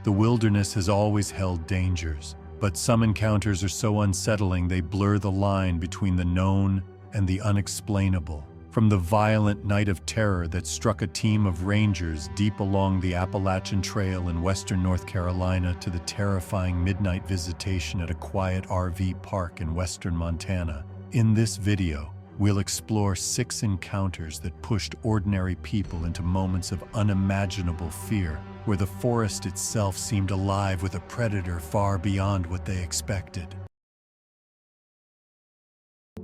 The wilderness has always held dangers, but some encounters are so unsettling they blur the line between the known and the unexplainable. From the violent night of terror that struck a team of rangers deep along the Appalachian Trail in western North Carolina to the terrifying midnight visitation at a quiet RV park in western Montana, in this video, we'll explore 6 encounters that pushed ordinary people into moments of unimaginable fear, where the forest itself seemed alive with a predator far beyond what they expected.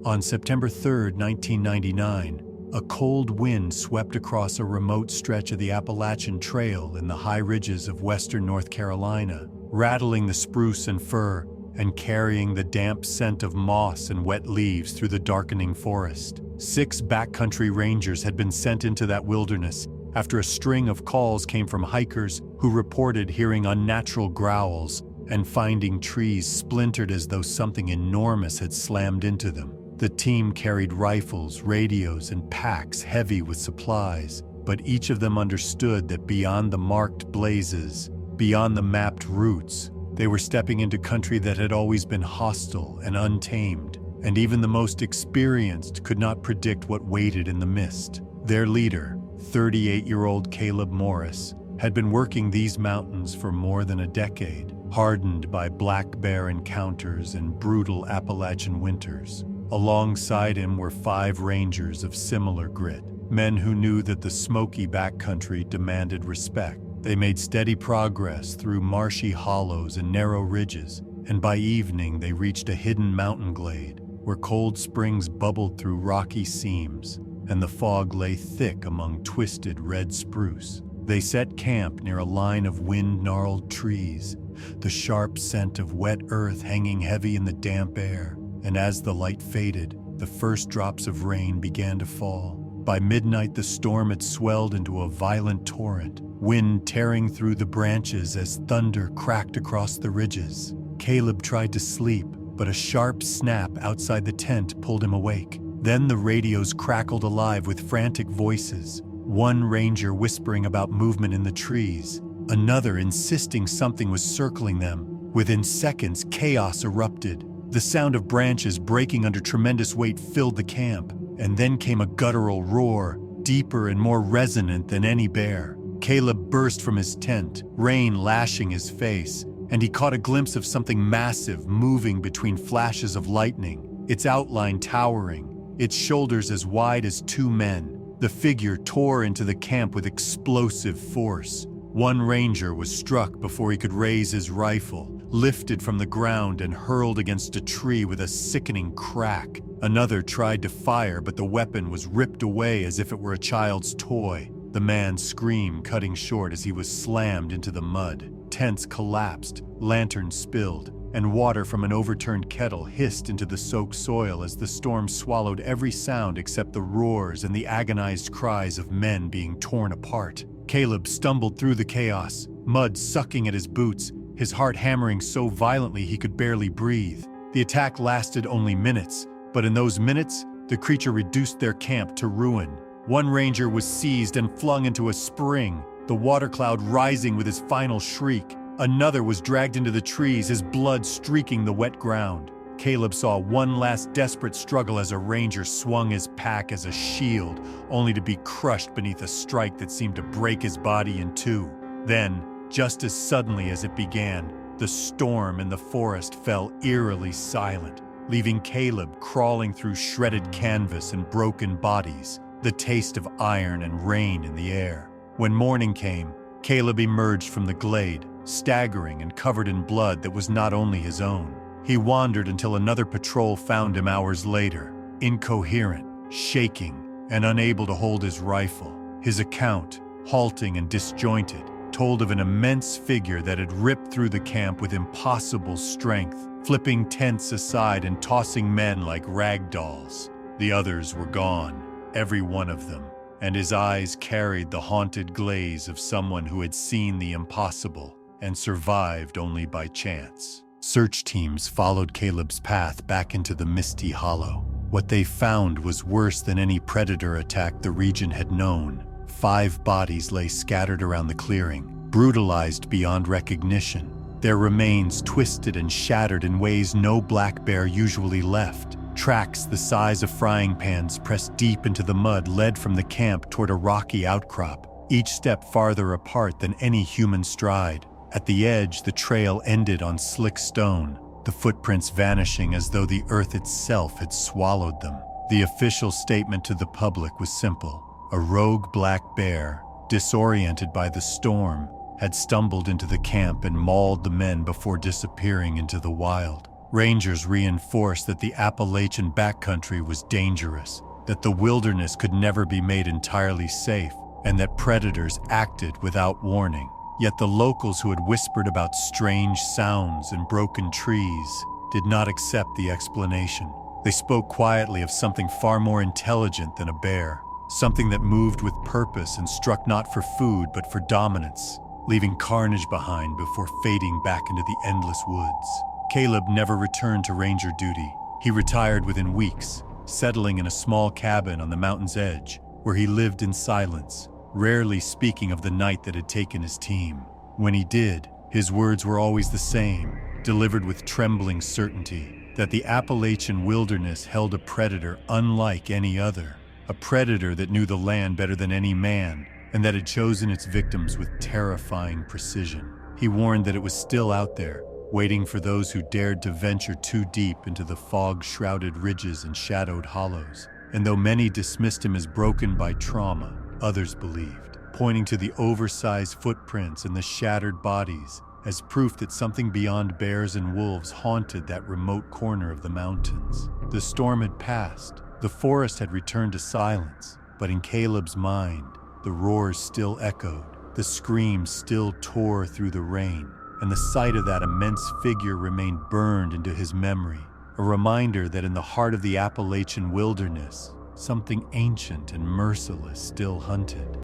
On September 3, 1999, a cold wind swept across a remote stretch of the Appalachian Trail in the high ridges of western North Carolina, rattling the spruce and fir and carrying the damp scent of moss and wet leaves through the darkening forest. 6 backcountry rangers had been sent into that wilderness after a string of calls came from hikers who reported hearing unnatural growls and finding trees splintered as though something enormous had slammed into them. The team carried rifles, radios, and packs heavy with supplies, but each of them understood that beyond the marked blazes, beyond the mapped routes, they were stepping into country that had always been hostile and untamed, and even the most experienced could not predict what waited in the mist. Their leader, 38-year-old Caleb Morris, had been working these mountains for more than a decade, hardened by black bear encounters and brutal Appalachian winters. Alongside him were 5 rangers of similar grit, men who knew that the smoky backcountry demanded respect. They made steady progress through marshy hollows and narrow ridges, and by evening they reached a hidden mountain glade where cold springs bubbled through rocky seams and the fog lay thick among twisted red spruce. They set camp near a line of wind-gnarled trees, the sharp scent of wet earth hanging heavy in the damp air. And as the light faded, the first drops of rain began to fall. By midnight, the storm had swelled into a violent torrent, wind tearing through the branches as thunder cracked across the ridges. Caleb tried to sleep, but a sharp snap outside the tent pulled him awake. Then the radios crackled alive with frantic voices, one ranger whispering about movement in the trees, another insisting something was circling them. Within seconds, chaos erupted. The sound of branches breaking under tremendous weight filled the camp, and then came a guttural roar, deeper and more resonant than any bear. Caleb burst from his tent, rain lashing his face, and he caught a glimpse of something massive moving between flashes of lightning, its outline towering, its shoulders as wide as 2 men. The figure tore into the camp with explosive force. One ranger was struck before he could raise his rifle, lifted from the ground and hurled against a tree with a sickening crack. Another tried to fire, but the weapon was ripped away as if it were a child's toy. The man's scream cutting short as he was slammed into the mud. Tents collapsed, lanterns spilled, and water from an overturned kettle hissed into the soaked soil as the storm swallowed every sound except the roars and the agonized cries of men being torn apart. Caleb stumbled through the chaos, mud sucking at his boots, his heart hammering so violently he could barely breathe. The attack lasted only minutes, but in those minutes, the creature reduced their camp to ruin. One ranger was seized and flung into a spring, the water cloud rising with his final shriek. Another was dragged into the trees, his blood streaking the wet ground. Caleb saw one last desperate struggle as a ranger swung his pack as a shield, only to be crushed beneath a strike that seemed to break his body in 2. Then, just as suddenly as it began, the storm in the forest fell eerily silent, leaving Caleb crawling through shredded canvas and broken bodies, the taste of iron and rain in the air. When morning came, Caleb emerged from the glade, staggering and covered in blood that was not only his own. He wandered until another patrol found him hours later, incoherent, shaking, and unable to hold his rifle. His account, halting and disjointed, told of an immense figure that had ripped through the camp with impossible strength, flipping tents aside and tossing men like rag dolls. The others were gone, every one of them, and his eyes carried the haunted glaze of someone who had seen the impossible and survived only by chance. Search teams followed Caleb's path back into the misty hollow. What they found was worse than any predator attack the region had known. 5 bodies lay scattered around the clearing, brutalized beyond recognition, their remains twisted and shattered in ways no black bear usually left. Tracks the size of frying pans pressed deep into the mud led from the camp toward a rocky outcrop, each step farther apart than any human stride. At the edge, the trail ended on slick stone, the footprints vanishing as though the earth itself had swallowed them. The official statement to the public was simple. A rogue black bear, disoriented by the storm, had stumbled into the camp and mauled the men before disappearing into the wild. Rangers reinforced that the Appalachian backcountry was dangerous, that the wilderness could never be made entirely safe, and that predators acted without warning. Yet the locals who had whispered about strange sounds and broken trees did not accept the explanation. They spoke quietly of something far more intelligent than a bear, something that moved with purpose and struck not for food but for dominance, leaving carnage behind before fading back into the endless woods. Caleb never returned to ranger duty. He retired within weeks, settling in a small cabin on the mountain's edge, where he lived in silence, rarely speaking of the night that had taken his team. When he did, his words were always the same, delivered with trembling certainty, that the Appalachian wilderness held a predator unlike any other, a predator that knew the land better than any man, and that had chosen its victims with terrifying precision. He warned that it was still out there, waiting for those who dared to venture too deep into the fog-shrouded ridges and shadowed hollows. And though many dismissed him as broken by trauma, others believed, pointing to the oversized footprints and the shattered bodies as proof that something beyond bears and wolves haunted that remote corner of the mountains. The storm had passed, the forest had returned to silence, but in Caleb's mind, the roars still echoed, the screams still tore through the rain, and the sight of that immense figure remained burned into his memory, a reminder that in the heart of the Appalachian wilderness, something ancient and merciless still hunted.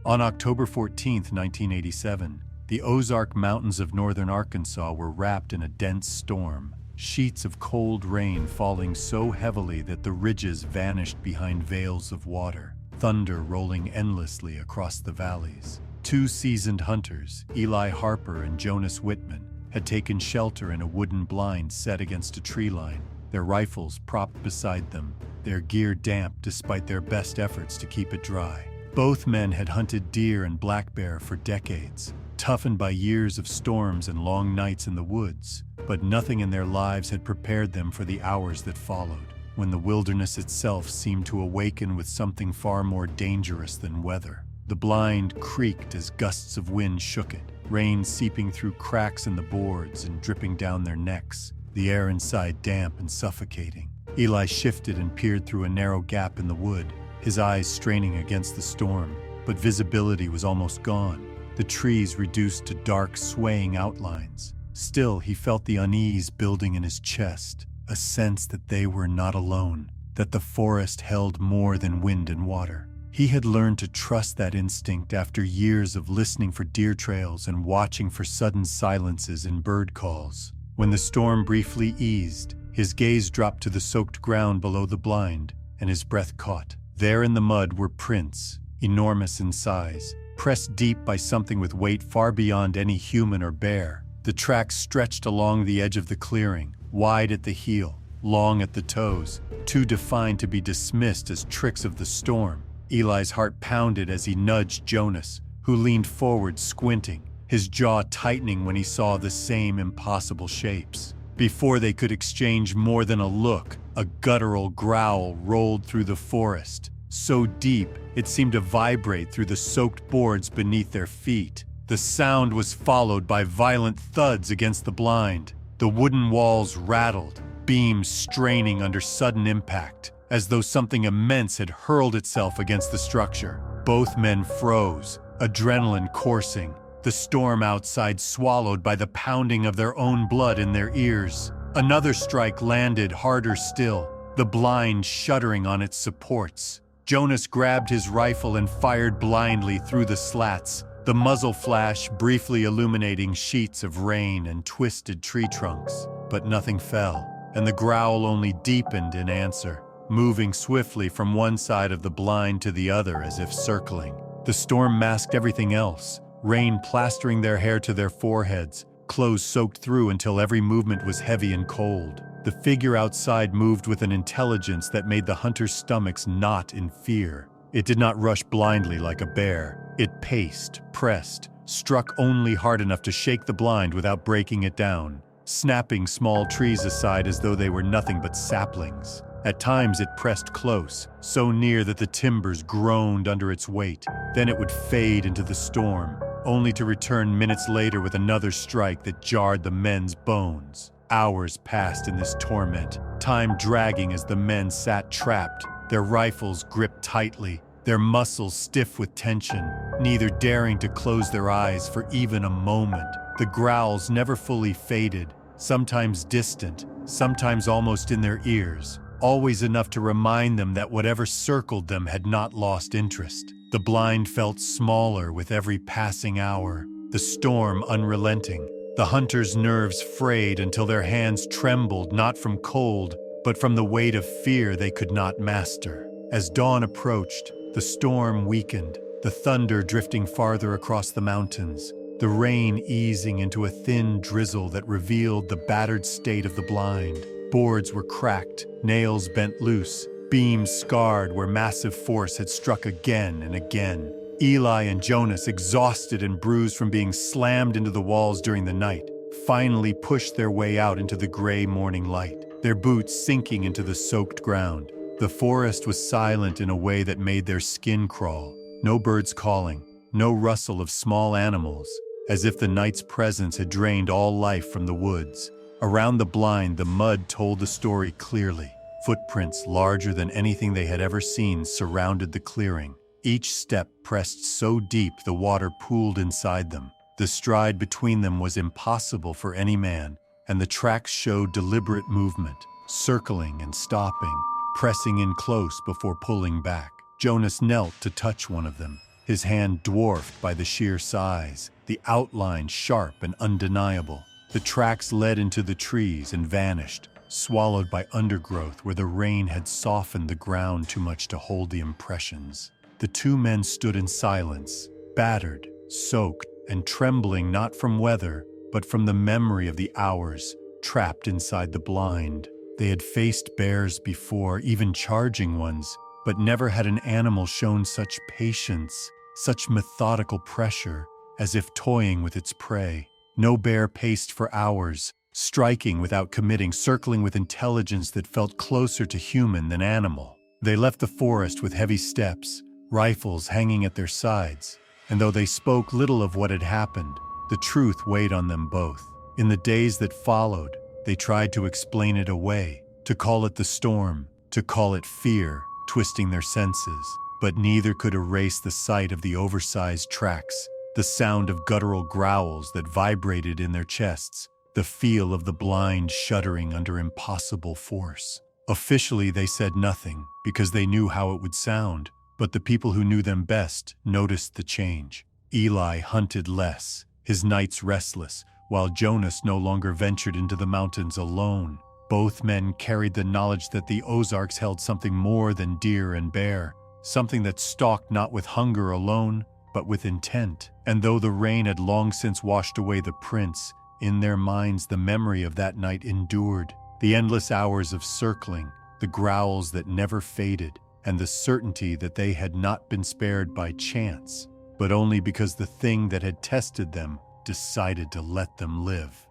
On October 14, 1987, the Ozark Mountains of northern Arkansas were wrapped in a dense storm, sheets of cold rain falling so heavily that the ridges vanished behind veils of water, thunder rolling endlessly across the valleys. Two seasoned hunters, Eli Harper and Jonas Whitman, had taken shelter in a wooden blind set against a tree line, their rifles propped beside them, their gear damp despite their best efforts to keep it dry. Both men had hunted deer and black bear for decades, toughened by years of storms and long nights in the woods, but nothing in their lives had prepared them for the hours that followed, when the wilderness itself seemed to awaken with something far more dangerous than weather. The blind creaked as gusts of wind shook it, rain seeping through cracks in the boards and dripping down their necks, the air inside damp and suffocating. Eli shifted and peered through a narrow gap in the wood, his eyes straining against the storm, but visibility was almost gone, the trees reduced to dark, swaying outlines. Still, he felt the unease building in his chest, a sense that they were not alone, that the forest held more than wind and water. He had learned to trust that instinct after years of listening for deer trails and watching for sudden silences in bird calls. When the storm briefly eased, his gaze dropped to the soaked ground below the blind, and his breath caught. There in the mud were prints, enormous in size, pressed deep by something with weight far beyond any human or bear. The tracks stretched along the edge of the clearing, wide at the heel, long at the toes, too defined to be dismissed as tricks of the storm. Eli's heart pounded as he nudged Jonas, who leaned forward squinting, his jaw tightening when he saw the same impossible shapes. Before they could exchange more than a look, a guttural growl rolled through the forest, so deep it seemed to vibrate through the soaked boards beneath their feet. The sound was followed by violent thuds against the blind. The wooden walls rattled, beams straining under sudden impact, as though something immense had hurled itself against the structure. Both men froze, adrenaline coursing, the storm outside swallowed by the pounding of their own blood in their ears. Another strike landed harder still, the blind shuddering on its supports. Jonas grabbed his rifle and fired blindly through the slats, the muzzle flash briefly illuminating sheets of rain and twisted tree trunks. But nothing fell, and the growl only deepened in answer, moving swiftly from one side of the blind to the other as if circling. The storm masked everything else, rain plastering their hair to their foreheads, clothes soaked through until every movement was heavy and cold. The figure outside moved with an intelligence that made the hunters' stomachs knot in fear. It did not rush blindly like a bear. It paced, pressed, struck only hard enough to shake the blind without breaking it down, snapping small trees aside as though they were nothing but saplings. At times it pressed close, so near that the timbers groaned under its weight. Then it would fade into the storm, only to return minutes later with another strike that jarred the men's bones. Hours passed in this torment, time dragging as the men sat trapped, their rifles gripped tightly, their muscles stiff with tension, neither daring to close their eyes for even a moment. The growls never fully faded, sometimes distant, sometimes almost in their ears, always enough to remind them that whatever circled them had not lost interest. The blind felt smaller with every passing hour, the storm unrelenting. The hunters' nerves frayed until their hands trembled not from cold, but from the weight of fear they could not master. As dawn approached, the storm weakened, the thunder drifting farther across the mountains, the rain easing into a thin drizzle that revealed the battered state of the blind. Boards were cracked, nails bent loose, beams scarred where massive force had struck again and again. Eli and Jonas, exhausted and bruised from being slammed into the walls during the night, finally pushed their way out into the gray morning light, their boots sinking into the soaked ground. The forest was silent in a way that made their skin crawl. No birds calling, no rustle of small animals, as if the night's presence had drained all life from the woods. Around the blind, the mud told the story clearly. Footprints larger than anything they had ever seen surrounded the clearing. Each step pressed so deep the water pooled inside them. The stride between them was impossible for any man, and the tracks showed deliberate movement, circling and stopping, pressing in close before pulling back. Jonas knelt to touch one of them, his hand dwarfed by the sheer size, the outline sharp and undeniable. The tracks led into the trees and vanished, swallowed by undergrowth where the rain had softened the ground too much to hold the impressions. The two men stood in silence, battered, soaked, and trembling not from weather, but from the memory of the hours trapped inside the blind. They had faced bears before, even charging ones, but never had an animal shown such patience, such methodical pressure, as if toying with its prey. No bear paced for hours, striking without committing, circling with intelligence that felt closer to human than animal. They left the forest with heavy steps, rifles hanging at their sides, and though they spoke little of what had happened, the truth weighed on them both. In the days that followed, they tried to explain it away, to call it the storm, to call it fear, twisting their senses, but neither could erase the sight of the oversized tracks, the sound of guttural growls that vibrated in their chests, the feel of the blind shuddering under impossible force. Officially, they said nothing because they knew how it would sound, but the people who knew them best noticed the change. Eli hunted less, his nights restless, while Jonas no longer ventured into the mountains alone. Both men carried the knowledge that the Ozarks held something more than deer and bear, something that stalked not with hunger alone, but with intent. And though the rain had long since washed away the prints, in their minds the memory of that night endured. The endless hours of circling, the growls that never faded, and the certainty that they had not been spared by chance, but only because the thing that had tested them decided to let them live.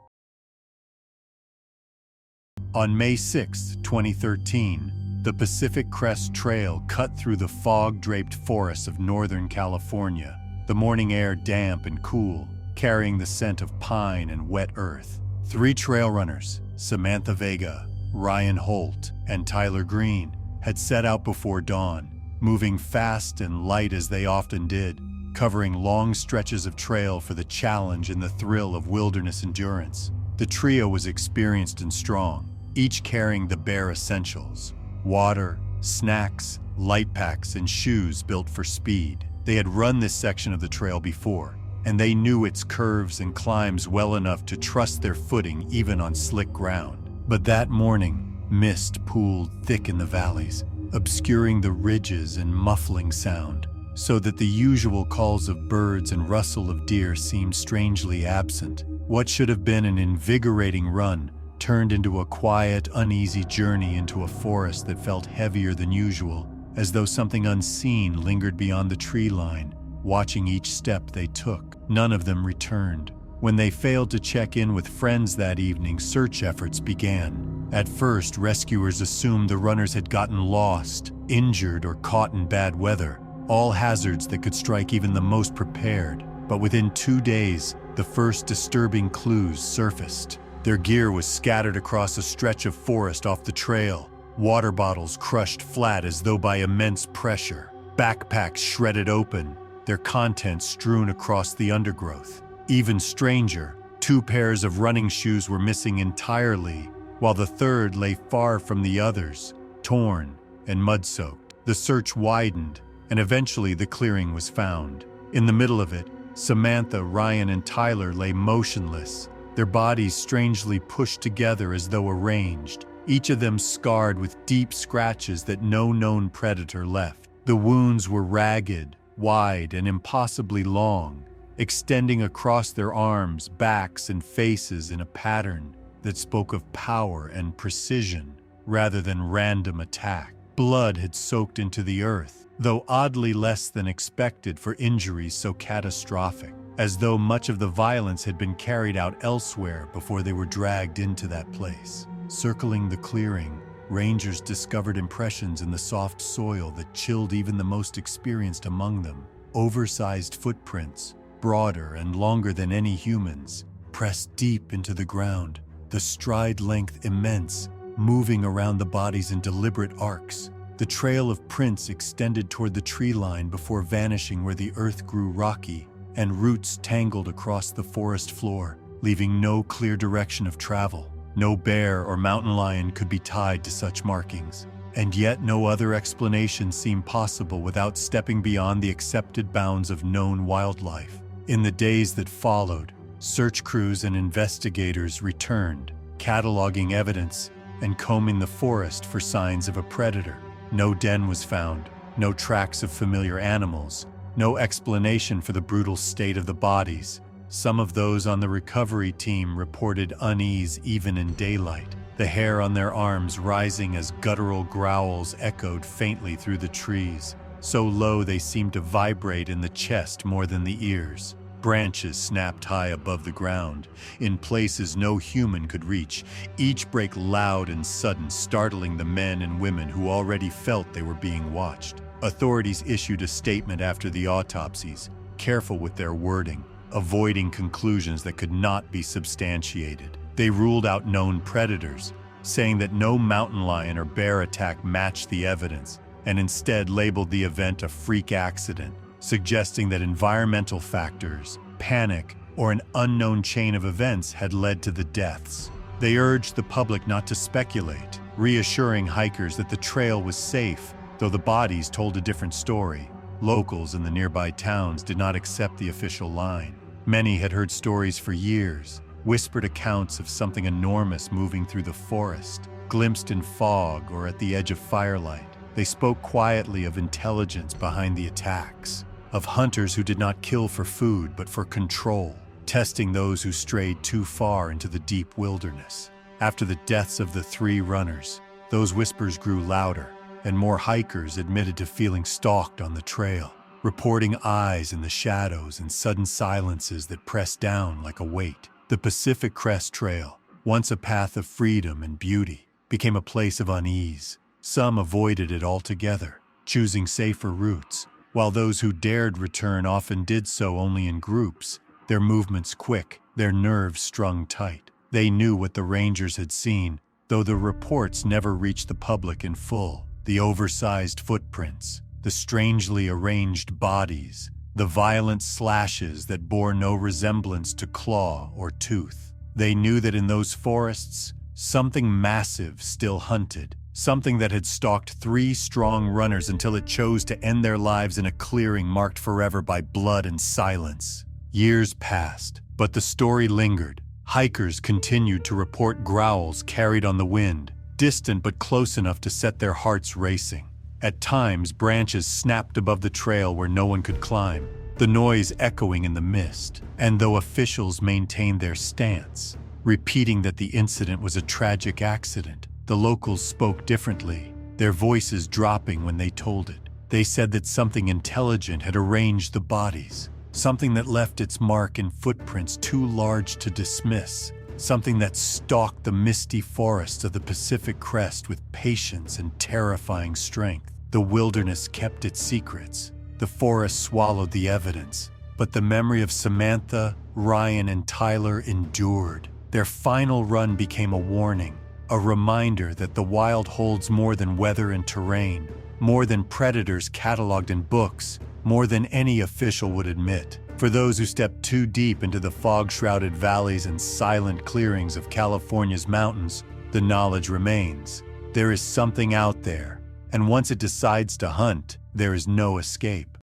On May 6, 2013, the Pacific Crest Trail cut through the fog-draped forests of Northern California, the morning air damp and cool, carrying the scent of pine and wet earth. 3 trail runners, Samantha Vega, Ryan Holt, and Tyler Green, had set out before dawn, moving fast and light as they often did, covering long stretches of trail for the challenge and the thrill of wilderness endurance. The trio was experienced and strong, each carrying the bare essentials: water, snacks, light packs, and shoes built for speed. They had run this section of the trail before, and they knew its curves and climbs well enough to trust their footing even on slick ground. But that morning, mist pooled thick in the valleys, obscuring the ridges and muffling sound. so that the usual calls of birds and rustle of deer seemed strangely absent. What should have been an invigorating run turned into a quiet, uneasy journey into a forest that felt heavier than usual, as though something unseen lingered beyond the tree line, watching each step they took. None of them returned. When they failed to check in with friends that evening, search efforts began. At first, rescuers assumed the runners had gotten lost, injured, or caught in bad weather, all hazards that could strike even the most prepared. But within 2 days, the first disturbing clues surfaced. Their gear was scattered across a stretch of forest off the trail, water bottles crushed flat as though by immense pressure, backpacks shredded open, their contents strewn across the undergrowth. Even stranger, 2 pairs of running shoes were missing entirely, while the third lay far from the others, torn and mud-soaked. The search widened, and eventually the clearing was found. In the middle of it, Samantha, Ryan, and Tyler lay motionless, their bodies strangely pushed together as though arranged, each of them scarred with deep scratches that no known predator left. The wounds were ragged, wide, and impossibly long, extending across their arms, backs, and faces in a pattern that spoke of power and precision rather than random attack. Blood had soaked into the earth, though oddly less than expected for injuries so catastrophic, as though much of the violence had been carried out elsewhere before they were dragged into that place. Circling the clearing, rangers discovered impressions in the soft soil that chilled even the most experienced among them. Oversized footprints, broader and longer than any humans, pressed deep into the ground, the stride length immense, moving around the bodies in deliberate arcs. The trail of prints extended toward the tree line before vanishing where the earth grew rocky, and roots tangled across the forest floor, leaving no clear direction of travel. No bear or mountain lion could be tied to such markings, and yet no other explanation seemed possible without stepping beyond the accepted bounds of known wildlife. In the days that followed, search crews and investigators returned, cataloging evidence and combing the forest for signs of a predator. No den was found, no tracks of familiar animals, no explanation for the brutal state of the bodies. Some of those on the recovery team reported unease even in daylight, the hair on their arms rising as guttural growls echoed faintly through the trees, so low they seemed to vibrate in the chest more than the ears. Branches snapped high above the ground, in places no human could reach, each break loud and sudden, startling the men and women who already felt they were being watched. Authorities issued a statement after the autopsies, careful with their wording, avoiding conclusions that could not be substantiated. They ruled out known predators, saying that no mountain lion or bear attack matched the evidence, and instead labeled the event a freak accident, suggesting that environmental factors, panic, or an unknown chain of events had led to the deaths. They urged the public not to speculate, reassuring hikers that the trail was safe, though the bodies told a different story. Locals in the nearby towns did not accept the official line. Many had heard stories for years, whispered accounts of something enormous moving through the forest, glimpsed in fog or at the edge of firelight. They spoke quietly of intelligence behind the attacks, of hunters who did not kill for food but for control, testing those who strayed too far into the deep wilderness. After the deaths of the 3 runners, those whispers grew louder, and more hikers admitted to feeling stalked on the trail, reporting eyes in the shadows and sudden silences that pressed down like a weight. The Pacific Crest Trail, once a path of freedom and beauty, became a place of unease. Some avoided it altogether, choosing safer routes, while those who dared return often did so only in groups, their movements quick, their nerves strung tight. They knew what the rangers had seen, though the reports never reached the public in full. The oversized footprints, the strangely arranged bodies, the violent slashes that bore no resemblance to claw or tooth. They knew that in those forests, something massive still hunted, something that had stalked 3 strong runners until it chose to end their lives in a clearing marked forever by blood and silence. Years passed, but the story lingered. Hikers continued to report growls carried on the wind, distant but close enough to set their hearts racing. At times, branches snapped above the trail where no one could climb, the noise echoing in the mist. And though officials maintained their stance, repeating that the incident was a tragic accident, the locals spoke differently, their voices dropping when they told it. They said that something intelligent had arranged the bodies, something that left its mark in footprints too large to dismiss, something that stalked the misty forests of the Pacific Crest with patience and terrifying strength. The wilderness kept its secrets. The forest swallowed the evidence. But the memory of Samantha, Ryan, and Tyler endured. Their final run became a warning, a reminder that the wild holds more than weather and terrain, more than predators cataloged in books, more than any official would admit. For those who step too deep into the fog-shrouded valleys and silent clearings of California's mountains, the knowledge remains. There is something out there, and once it decides to hunt, there is no escape.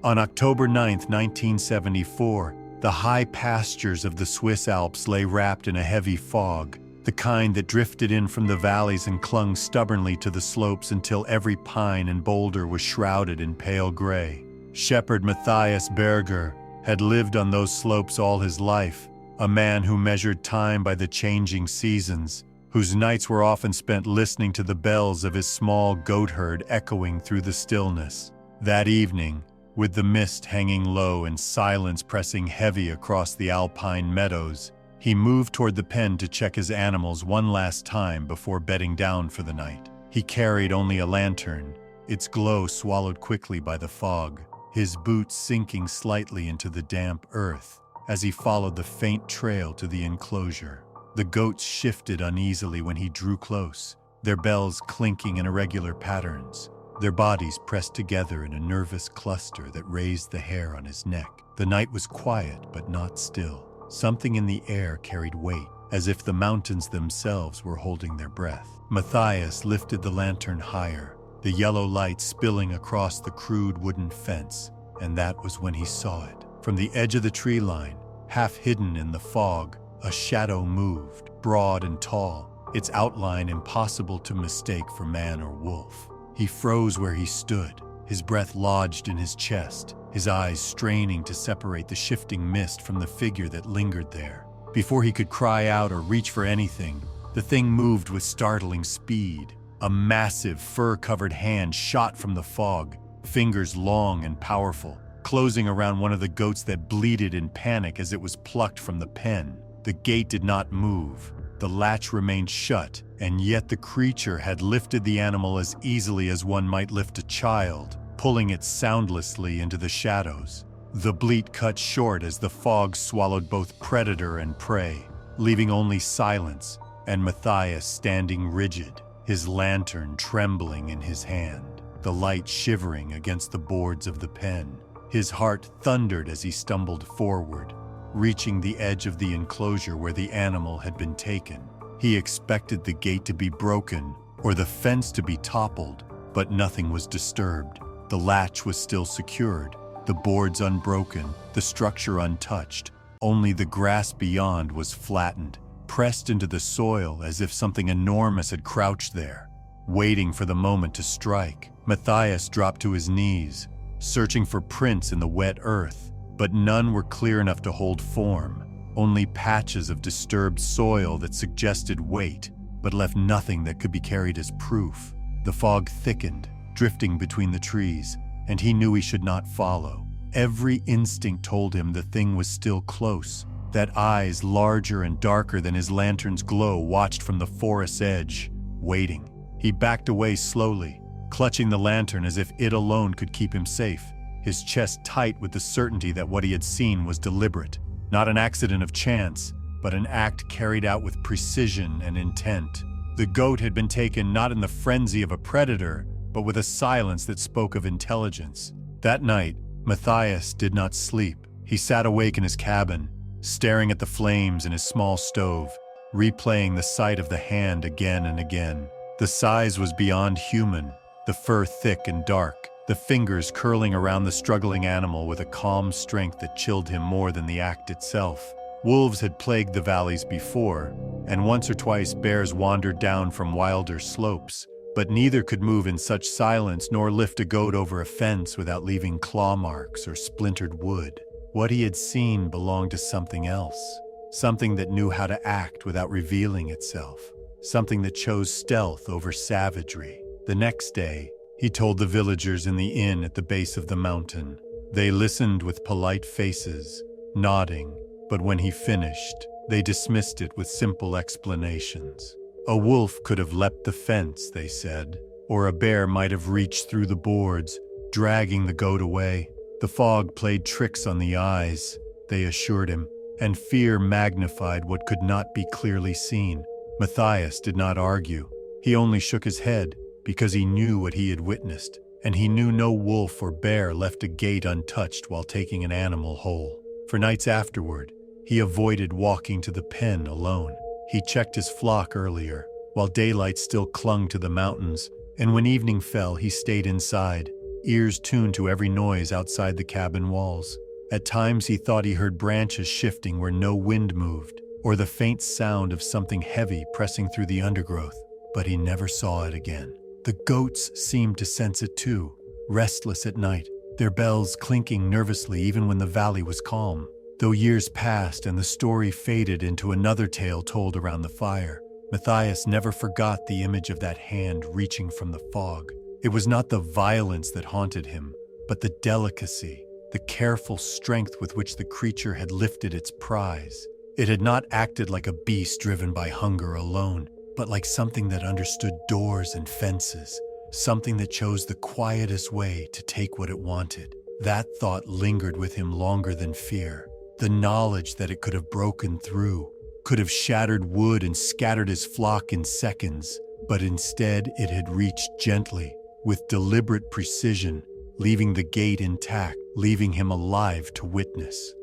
On October 9, 1974, the high pastures of the Swiss Alps lay wrapped in a heavy fog, the kind that drifted in from the valleys and clung stubbornly to the slopes until every pine and boulder was shrouded in pale gray. Shepherd Matthias Berger had lived on those slopes all his life, a man who measured time by the changing seasons, whose nights were often spent listening to the bells of his small goat herd echoing through the stillness. That evening, with the mist hanging low and silence pressing heavy across the alpine meadows, he moved toward the pen to check his animals one last time before bedding down for the night. He carried only a lantern, its glow swallowed quickly by the fog, his boots sinking slightly into the damp earth as he followed the faint trail to the enclosure. The goats shifted uneasily when he drew close, their bells clinking in irregular patterns, their bodies pressed together in a nervous cluster that raised the hair on his neck. The night was quiet but not still. Something in the air carried weight, as if the mountains themselves were holding their breath. Matthias lifted the lantern higher, the yellow light spilling across the crude wooden fence, and that was when he saw it. From the edge of the tree line, half hidden in the fog, a shadow moved, broad and tall, its outline impossible to mistake for man or wolf. He froze where he stood, his breath lodged in his chest, his eyes straining to separate the shifting mist from the figure that lingered there. Before he could cry out or reach for anything, the thing moved with startling speed. A massive, fur-covered hand shot from the fog, fingers long and powerful, closing around one of the goats that bleated in panic as it was plucked from the pen. The gate did not move. The latch remained shut, and yet the creature had lifted the animal as easily as one might lift a child, pulling it soundlessly into the shadows. The bleat cut short as the fog swallowed both predator and prey, leaving only silence and Matthias standing rigid, his lantern trembling in his hand, the light shivering against the boards of the pen. His heart thundered as he stumbled forward, reaching the edge of the enclosure where the animal had been taken. He expected the gate to be broken or the fence to be toppled, but nothing was disturbed. The latch was still secured, the boards unbroken, the structure untouched. Only the grass beyond was flattened, pressed into the soil as if something enormous had crouched there, waiting for the moment to strike. Matthias dropped to his knees, searching for prints in the wet earth, but none were clear enough to hold form, only patches of disturbed soil that suggested weight, but left nothing that could be carried as proof. The fog thickened, drifting between the trees, and he knew he should not follow. Every instinct told him the thing was still close, that eyes larger and darker than his lantern's glow watched from the forest's edge, waiting. He backed away slowly, clutching the lantern as if it alone could keep him safe, his chest tight with the certainty that what he had seen was deliberate, not an accident of chance, but an act carried out with precision and intent. The goat had been taken not in the frenzy of a predator, but with a silence that spoke of intelligence. That night, Matthias did not sleep. He sat awake in his cabin, staring at the flames in his small stove, replaying the sight of the hand again and again. The size was beyond human, the fur thick and dark, the fingers curling around the struggling animal with a calm strength that chilled him more than the act itself. Wolves had plagued the valleys before, and once or twice bears wandered down from wilder slopes, but neither could move in such silence nor lift a goat over a fence without leaving claw marks or splintered wood. What he had seen belonged to something else, something that knew how to act without revealing itself, something that chose stealth over savagery. The next day, he told the villagers in the inn at the base of the mountain. They listened with polite faces, nodding, but when he finished, they dismissed it with simple explanations. A wolf could have leapt the fence, they said, or a bear might have reached through the boards, dragging the goat away. The fog played tricks on the eyes, they assured him, and fear magnified what could not be clearly seen. Matthias did not argue. He only shook his head because he knew what he had witnessed, and he knew no wolf or bear left a gate untouched while taking an animal whole. For nights afterward, he avoided walking to the pen alone. He checked his flock earlier, while daylight still clung to the mountains, and when evening fell, he stayed inside, ears tuned to every noise outside the cabin walls. At times he thought he heard branches shifting where no wind moved, or the faint sound of something heavy pressing through the undergrowth, but he never saw it again. The goats seemed to sense it too, restless at night, their bells clinking nervously even when the valley was calm. Though years passed and the story faded into another tale told around the fire, Matthias never forgot the image of that hand reaching from the fog. It was not the violence that haunted him, but the delicacy, the careful strength with which the creature had lifted its prize. It had not acted like a beast driven by hunger alone, but like something that understood doors and fences, something that chose the quietest way to take what it wanted. That thought lingered with him longer than fear. The knowledge that it could have broken through, could have shattered wood and scattered his flock in seconds, but instead it had reached gently, with deliberate precision, leaving the gate intact, leaving him alive to witness.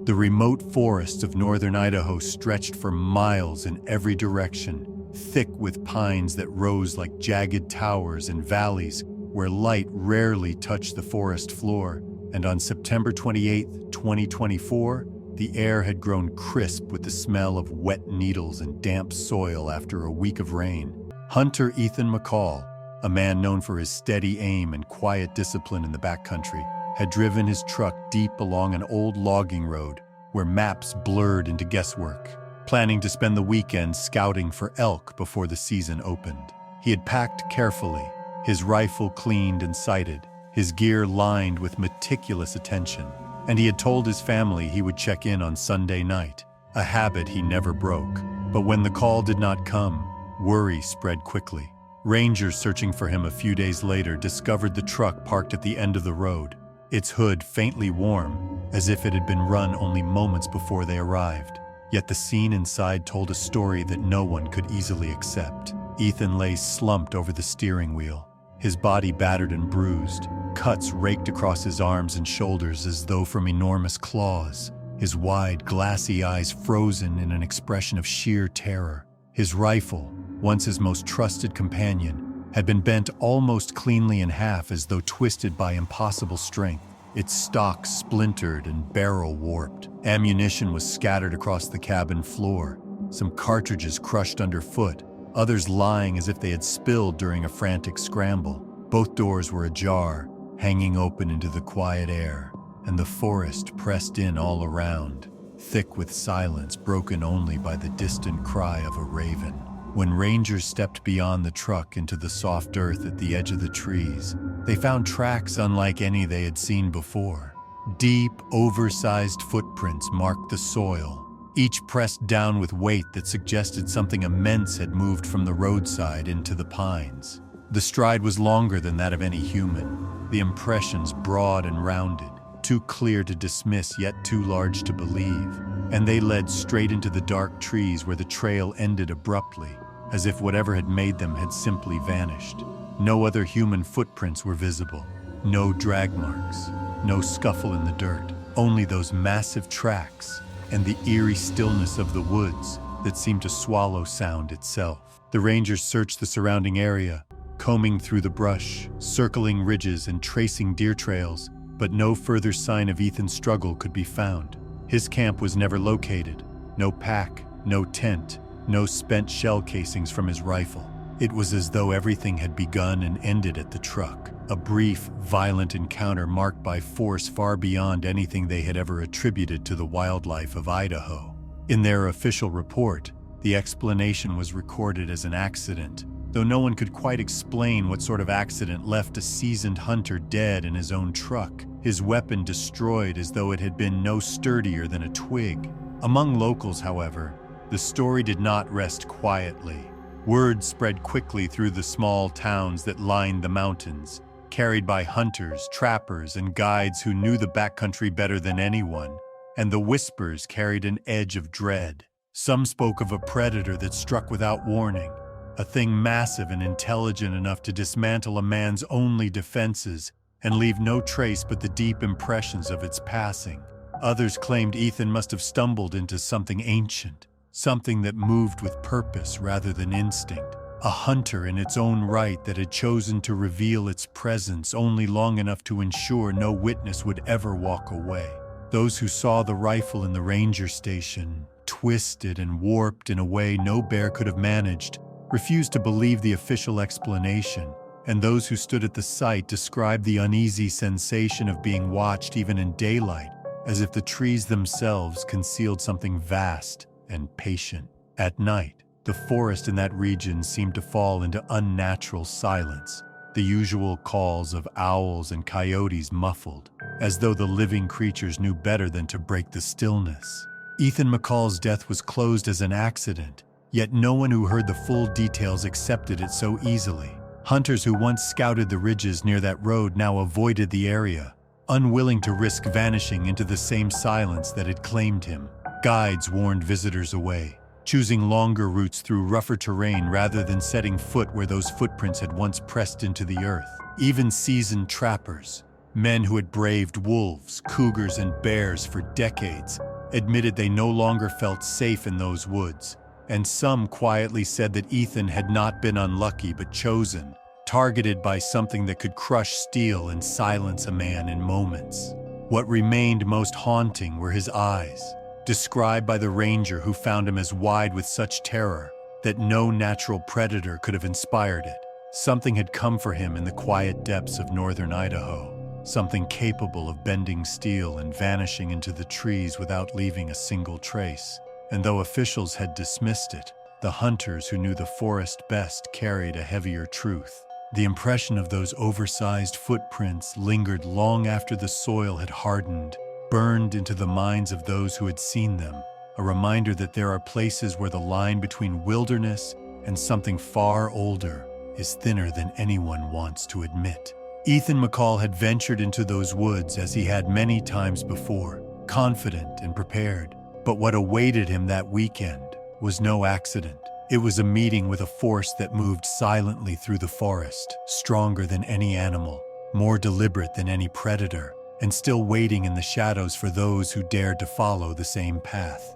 The remote forests of northern Idaho stretched for miles in every direction, thick with pines that rose like jagged towers and valleys where light rarely touched the forest floor. And on September 28, 2024, the air had grown crisp with the smell of wet needles and damp soil after a week of rain. Hunter Ethan McCall, a man known for his steady aim and quiet discipline in the backcountry, had driven his truck deep along an old logging road where maps blurred into guesswork, planning to spend the weekend scouting for elk before the season opened. He had packed carefully, his rifle cleaned and sighted, his gear lined with meticulous attention, and he had told his family he would check in on Sunday night, a habit he never broke. But when the call did not come, worry spread quickly. Rangers searching for him a few days later discovered the truck parked at the end of the road, its hood faintly warm, as if it had been run only moments before they arrived. Yet the scene inside told a story that no one could easily accept. Ethan lay slumped over the steering wheel, his body battered and bruised, cuts raked across his arms and shoulders as though from enormous claws, his wide, glassy eyes frozen in an expression of sheer terror. His rifle, once his most trusted companion, had been bent almost cleanly in half as though twisted by impossible strength, its stock splintered and barrel warped. Ammunition was scattered across the cabin floor, some cartridges crushed underfoot, others lying as if they had spilled during a frantic scramble. Both doors were ajar, hanging open into the quiet air, and the forest pressed in all around, thick with silence broken only by the distant cry of a raven. When rangers stepped beyond the truck into the soft earth at the edge of the trees, they found tracks unlike any they had seen before. Deep, oversized footprints marked the soil, each pressed down with weight that suggested something immense had moved from the roadside into the pines. The stride was longer than that of any human, the impressions broad and rounded, too clear to dismiss yet too large to believe, and they led straight into the dark trees where the trail ended abruptly, as if whatever had made them had simply vanished. No other human footprints were visible, no drag marks, no scuffle in the dirt, only those massive tracks and the eerie stillness of the woods that seemed to swallow sound itself. The rangers searched the surrounding area, combing through the brush, circling ridges and tracing deer trails, but no further sign of Ethan's struggle could be found. His camp was never located, no pack, no tent, no spent shell casings from his rifle. It was as though everything had begun and ended at the truck, a brief, violent encounter marked by force far beyond anything they had ever attributed to the wildlife of Idaho. In their official report, the explanation was recorded as an accident, though no one could quite explain what sort of accident left a seasoned hunter dead in his own truck, his weapon destroyed as though it had been no sturdier than a twig. Among locals, however, the story did not rest quietly. Word spread quickly through the small towns that lined the mountains, carried by hunters, trappers, and guides who knew the backcountry better than anyone, and the whispers carried an edge of dread. Some spoke of a predator that struck without warning, a thing massive and intelligent enough to dismantle a man's only defenses and leave no trace but the deep impressions of its passing. Others claimed Ethan must have stumbled into something ancient, something that moved with purpose rather than instinct, a hunter in its own right that had chosen to reveal its presence only long enough to ensure no witness would ever walk away. Those who saw the rifle in the ranger station, twisted and warped in a way no bear could have managed, refused to believe the official explanation, and those who stood at the site described the uneasy sensation of being watched even in daylight, as if the trees themselves concealed something vast and patient. At night, the forest in that region seemed to fall into unnatural silence, the usual calls of owls and coyotes muffled, as though the living creatures knew better than to break the stillness. Ethan McCall's death was closed as an accident, yet no one who heard the full details accepted it so easily. Hunters who once scouted the ridges near that road now avoided the area, unwilling to risk vanishing into the same silence that had claimed him. Guides warned visitors away, choosing longer routes through rougher terrain rather than setting foot where those footprints had once pressed into the earth. Even seasoned trappers, men who had braved wolves, cougars, and bears for decades, admitted they no longer felt safe in those woods, and some quietly said that Ethan had not been unlucky but chosen, targeted by something that could crush steel and silence a man in moments. What remained most haunting were his eyes, described by the ranger who found him as wide with such terror that no natural predator could have inspired it. Something had come for him in the quiet depths of northern Idaho, something capable of bending steel and vanishing into the trees without leaving a single trace. And though officials had dismissed it, the hunters who knew the forest best carried a heavier truth. The impression of those oversized footprints lingered long after the soil had hardened, burned into the minds of those who had seen them, a reminder that there are places where the line between wilderness and something far older is thinner than anyone wants to admit. Ethan McCall had ventured into those woods as he had many times before, confident and prepared. But what awaited him that weekend was no accident. It was a meeting with a force that moved silently through the forest, stronger than any animal, more deliberate than any predator, and still waiting in the shadows for those who dared to follow the same path.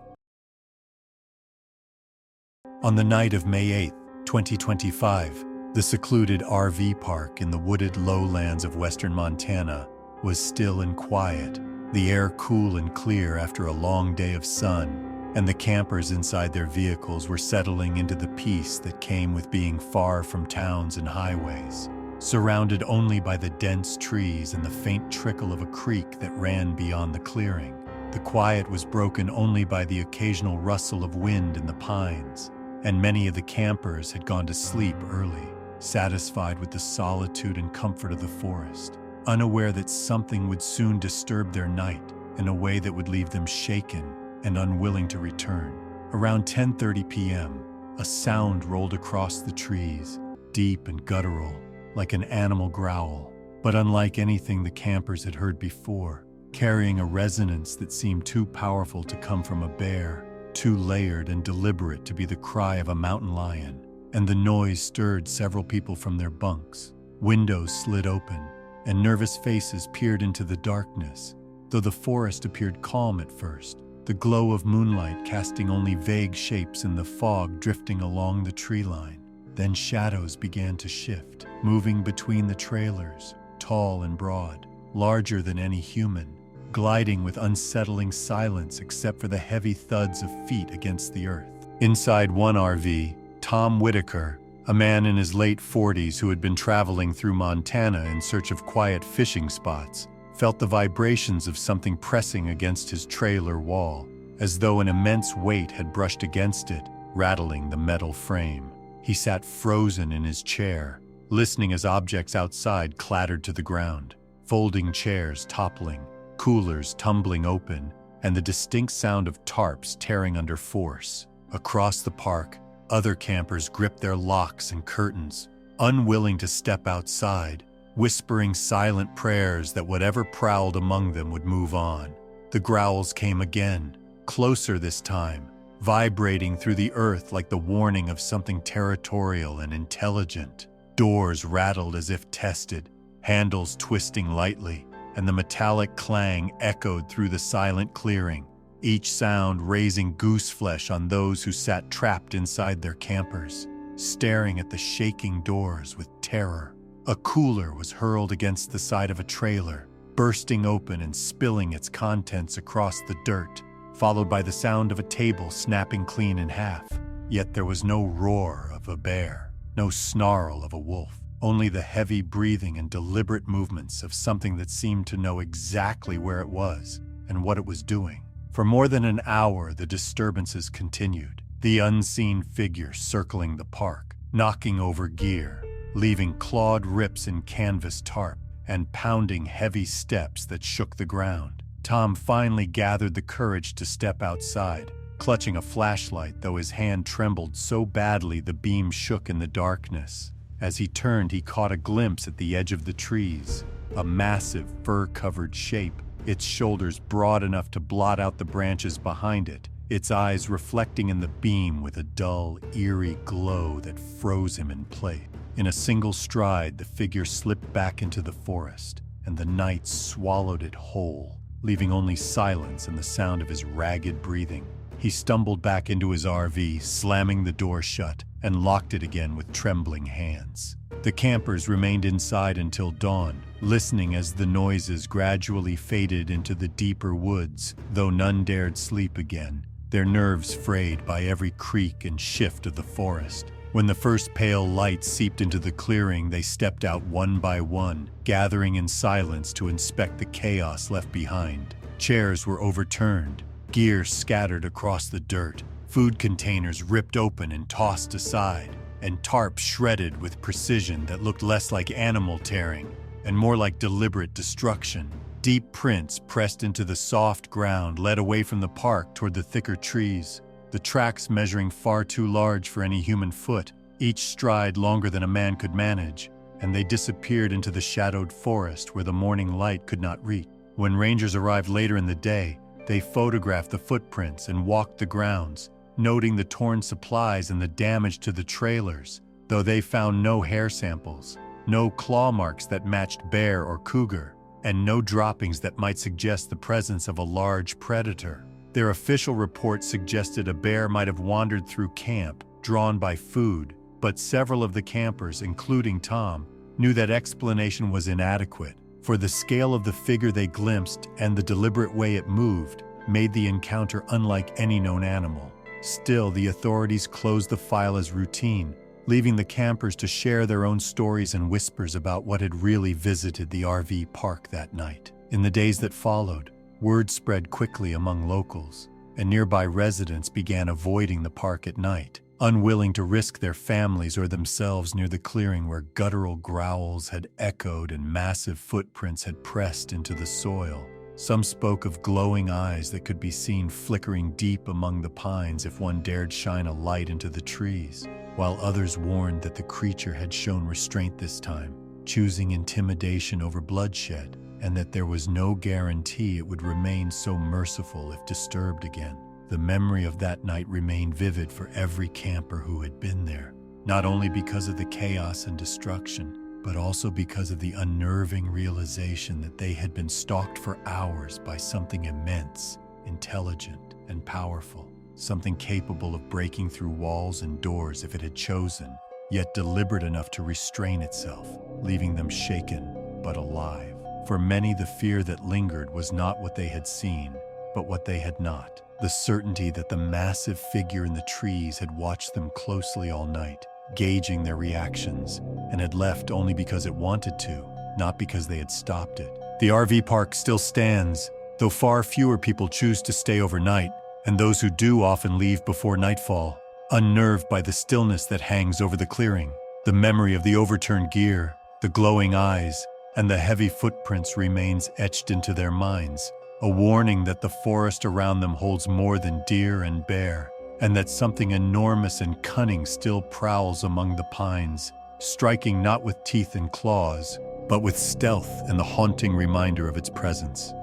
On the night of May 8, 2025, the secluded RV park in the wooded lowlands of western Montana was still and quiet, the air cool and clear after a long day of sun, and the campers inside their vehicles were settling into the peace that came with being far from towns and highways, surrounded only by the dense trees and the faint trickle of a creek that ran beyond the clearing. The quiet was broken only by the occasional rustle of wind in the pines, and many of the campers had gone to sleep early, satisfied with the solitude and comfort of the forest, unaware that something would soon disturb their night in a way that would leave them shaken and unwilling to return. Around 10:30 p.m., a sound rolled across the trees, deep and guttural, like an animal growl, but unlike anything the campers had heard before, carrying a resonance that seemed too powerful to come from a bear, too layered and deliberate to be the cry of a mountain lion. And the noise stirred several people from their bunks. Windows slid open, and nervous faces peered into the darkness. Though the forest appeared calm at first, the glow of moonlight casting only vague shapes in the fog drifting along the tree line. Then shadows began to shift, moving between the trailers, tall and broad, larger than any human, gliding with unsettling silence except for the heavy thuds of feet against the earth. Inside one RV, Tom Whitaker, a man in his late 40s who had been traveling through Montana in search of quiet fishing spots, felt the vibrations of something pressing against his trailer wall, as though an immense weight had brushed against it, rattling the metal frame. He sat frozen in his chair, listening as objects outside clattered to the ground, folding chairs toppling, coolers tumbling open, and the distinct sound of tarps tearing under force. Across the park, other campers gripped their locks and curtains, unwilling to step outside, whispering silent prayers that whatever prowled among them would move on. The growls came again, closer this time, vibrating through the earth like the warning of something territorial and intelligent. Doors rattled as if tested, handles twisting lightly, and the metallic clang echoed through the silent clearing, each sound raising gooseflesh on those who sat trapped inside their campers, staring at the shaking doors with terror. A cooler was hurled against the side of a trailer, bursting open and spilling its contents across the dirt, followed by the sound of a table snapping clean in half. Yet there was no roar of a bear, no snarl of a wolf, only the heavy breathing and deliberate movements of something that seemed to know exactly where it was and what it was doing. For more than an hour, the disturbances continued, the unseen figure circling the park, knocking over gear, leaving clawed rips in canvas tarp, and pounding heavy steps that shook the ground. Tom finally gathered the courage to step outside, clutching a flashlight, though his hand trembled so badly the beam shook in the darkness. As he turned, he caught a glimpse at the edge of the trees, a massive, fur-covered shape, its shoulders broad enough to blot out the branches behind it, its eyes reflecting in the beam with a dull, eerie glow that froze him in place. In a single stride, the figure slipped back into the forest, and the night swallowed it whole, leaving only silence and the sound of his ragged breathing. He stumbled back into his RV, slamming the door shut, and locked it again with trembling hands. The campers remained inside until dawn, listening as the noises gradually faded into the deeper woods, though none dared sleep again, their nerves frayed by every creak and shift of the forest. When the first pale light seeped into the clearing, they stepped out one by one, gathering in silence to inspect the chaos left behind. Chairs were overturned, gear scattered across the dirt, food containers ripped open and tossed aside, and tarps shredded with precision that looked less like animal tearing and more like deliberate destruction. Deep prints pressed into the soft ground led away from the park toward the thicker trees, the tracks measuring far too large for any human foot, each stride longer than a man could manage, and they disappeared into the shadowed forest where the morning light could not reach. When rangers arrived later in the day, they photographed the footprints and walked the grounds, noting the torn supplies and the damage to the trailers, though they found no hair samples, no claw marks that matched bear or cougar, and no droppings that might suggest the presence of a large predator. Their official report suggested a bear might have wandered through camp, drawn by food, but several of the campers, including Tom, knew that explanation was inadequate, for the scale of the figure they glimpsed and the deliberate way it moved made the encounter unlike any known animal. Still, the authorities closed the file as routine, leaving the campers to share their own stories and whispers about what had really visited the RV park that night. In the days that followed, word spread quickly among locals, and nearby residents began avoiding the park at night, unwilling to risk their families or themselves near the clearing where guttural growls had echoed and massive footprints had pressed into the soil. Some spoke of glowing eyes that could be seen flickering deep among the pines if one dared shine a light into the trees, while others warned that the creature had shown restraint this time, choosing intimidation over bloodshed, and that there was no guarantee it would remain so merciful if disturbed again. The memory of that night remained vivid for every camper who had been there, not only because of the chaos and destruction, but also because of the unnerving realization that they had been stalked for hours by something immense, intelligent, and powerful, something capable of breaking through walls and doors if it had chosen, yet deliberate enough to restrain itself, leaving them shaken but alive. For many, the fear that lingered was not what they had seen, but what they had not. the certainty that the massive figure in the trees had watched them closely all night, gauging their reactions, and had left only because it wanted to, not because they had stopped it. The RV park still stands, though far fewer people choose to stay overnight, and those who do often leave before nightfall, unnerved by the stillness that hangs over the clearing. The memory of the overturned gear, the glowing eyes, and the heavy footprints remains etched into their minds, a warning that the forest around them holds more than deer and bear, and that something enormous and cunning still prowls among the pines, striking not with teeth and claws, but with stealth and the haunting reminder of its presence.